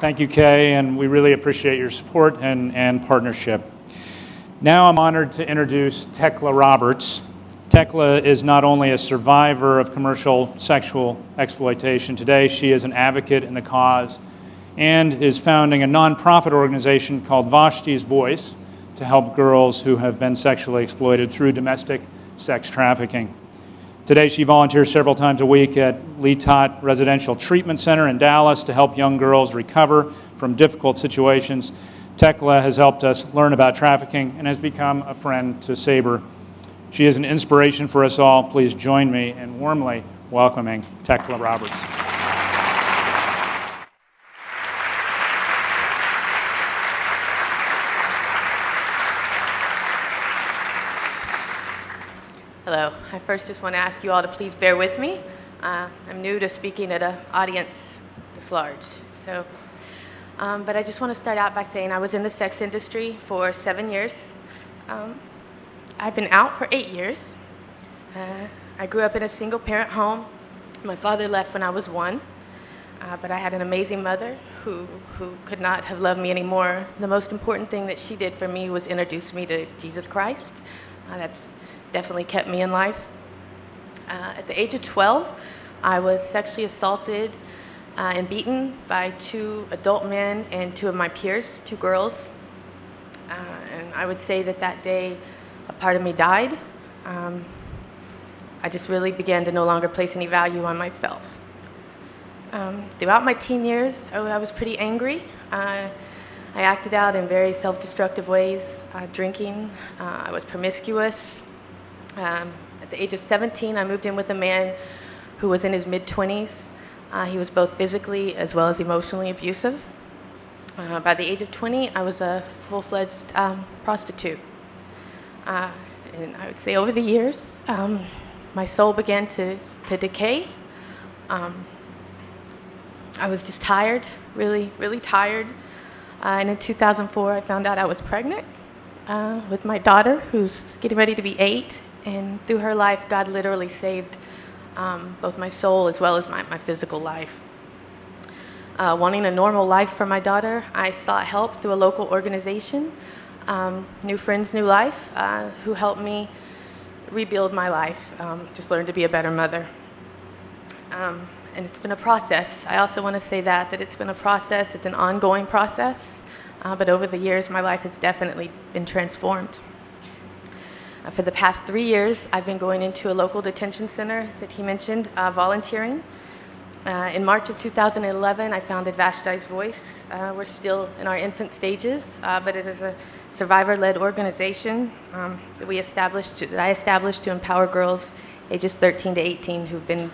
Thank you, Kay, and we really appreciate your support and partnership. Now I'm honored to introduce Tekla Roberts. Tekla is not only a survivor of commercial sexual exploitation today, she is an advocate in the cause and is founding a nonprofit organization called Vashti's Voice to help girls who have been sexually exploited through domestic sex trafficking. Today, she volunteers several times a week at Lee Tot Residential Treatment Center in Dallas to help young girls recover from difficult situations. Tekla has helped us learn about trafficking and has become a friend to Sabre. She is an inspiration for us all. Please join me in warmly welcoming Tekla Roberts. Hello. I first just want to ask you all to please bear with me. I'm new to speaking at an audience this large. But I just want to start out by saying I was in the sex industry for 7 years. I've been out for 8 years. I grew up in a single-parent home. My father left when I was 1, but I had an amazing mother who could not have loved me anymore. The most important thing that she did for me was introduce me to Jesus Christ. That's definitely kept me in life. At the age of 12, I was sexually assaulted and beaten by 2 adult men and 2 of my peers, 2 girls. And I would say that day, a part of me died. I just really began to no longer place any value on myself. Throughout my teen years, I was pretty angry. I acted out in very self-destructive ways, drinking. I was promiscuous. At the age of 17, I moved in with a man who was in his mid-20s. He was both physically as well as emotionally abusive. By the age of 20, I was a full-fledged prostitute. And I would say over the years, my soul began to decay. I was just tired, really, really tired. And in 2004, I found out I was pregnant with my daughter, who's getting ready to be 8. And through her life, God literally saved both my soul as well as my physical life. Wanting a normal life for my daughter, I sought help through a local organization, New Friends, New Life, who helped me rebuild my life, just learn to be a better mother. And it's been a process. I also want to say that it's been a process. It's an ongoing process. But over the years, my life has definitely been transformed. For the past 3 years, I've been going into a local detention center that he mentioned, volunteering. In March of 2011, I founded Vashti's Voice. We're still in our infant stages, but it is a survivor-led organization that I established to empower girls ages 13 to 18 who've been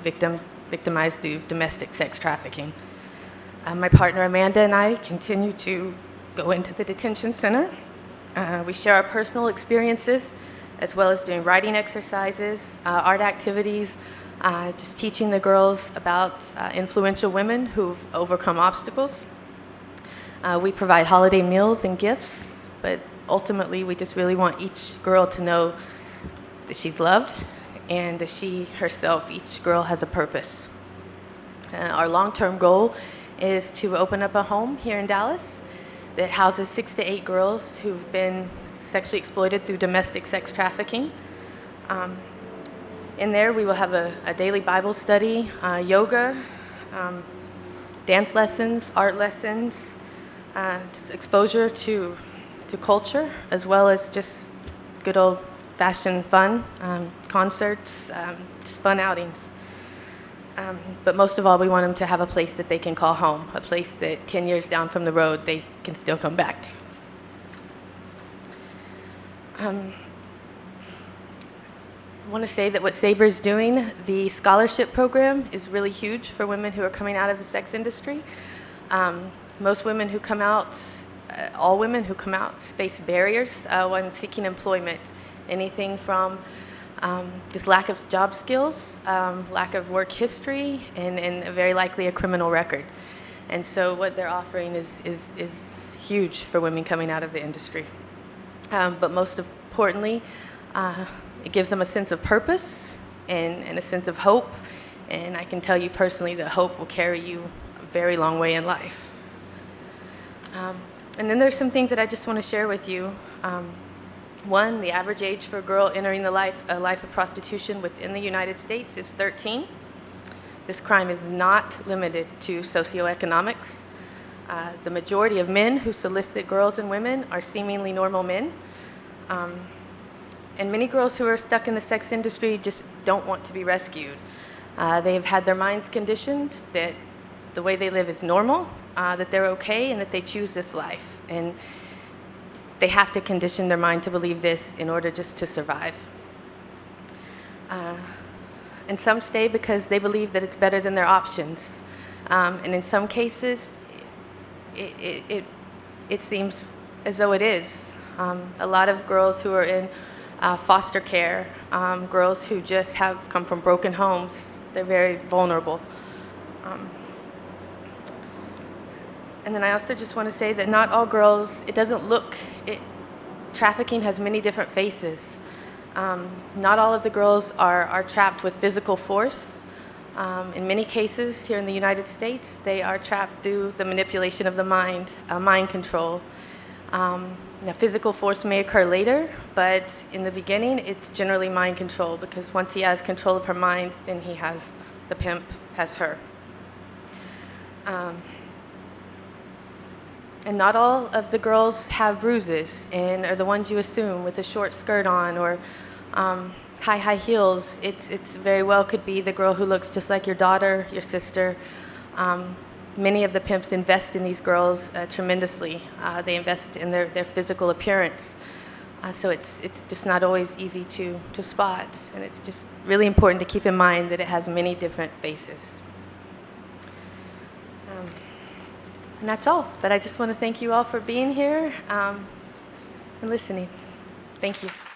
victimized through domestic sex trafficking. My partner Amanda and I continue to go into the detention center. We share our personal experiences, as well as doing writing exercises, art activities, just teaching the girls about influential women who've overcome obstacles. We provide holiday meals and gifts, but ultimately we just really want each girl to know that she's loved and that she herself, each girl, has a purpose. Our long-term goal is to open up a home here in Dallas that houses 6 to 8 girls who've been sexually exploited through domestic sex trafficking. In there, we will have a daily Bible study, yoga, dance lessons, art lessons, just exposure to culture, as well as just good old-fashioned fun, concerts, just fun outings. But most of all, we want them to have a place that they can call home, a place that 10 years down from the road they can still come back to. I want to say that what Sabre is doing, the scholarship program, is really huge for women who are coming out of the sex industry. Most women who come out, all women who come out, face barriers when seeking employment. Anything from just lack of job skills, lack of work history, and very likely a criminal record. And so what they're offering is huge for women coming out of the industry. But most importantly, it gives them a sense of purpose and a sense of hope. And I can tell you personally that hope will carry you a very long way in life. And then there's some things that I just want to share with you. One, the average age for a girl entering a life of prostitution within the United States is 13. This crime is not limited to socioeconomics. The majority of men who solicit girls and women are seemingly normal men. And many girls who are stuck in the sex industry just don't want to be rescued. They've had their minds conditioned that the way they live is normal, that they're okay, and that they choose this life. And they have to condition their mind to believe this in order just to survive. And some stay because they believe that it's better than their options. And in some cases, it seems as though it is. A lot of girls who are in foster care, girls who just have come from broken homes, they're very vulnerable. And then I also just want to say that not all girls, trafficking has many different faces. Not all of the girls are trapped with physical force. In many cases here in the United States, they are trapped through the manipulation of the mind, mind control. Now, physical force may occur later, but in the beginning, it's generally mind control, because once he has control of her mind, then the pimp has her. And not all of the girls have bruises and are the ones you assume with a short skirt on or high heels. It's very well could be the girl who looks just like your daughter, your sister. Many of the pimps invest in these girls tremendously. They invest in their physical appearance. So it's just not always easy to spot. And it's just really important to keep in mind that it has many different faces. And that's all. But I just want to thank you all for being here and listening. Thank you.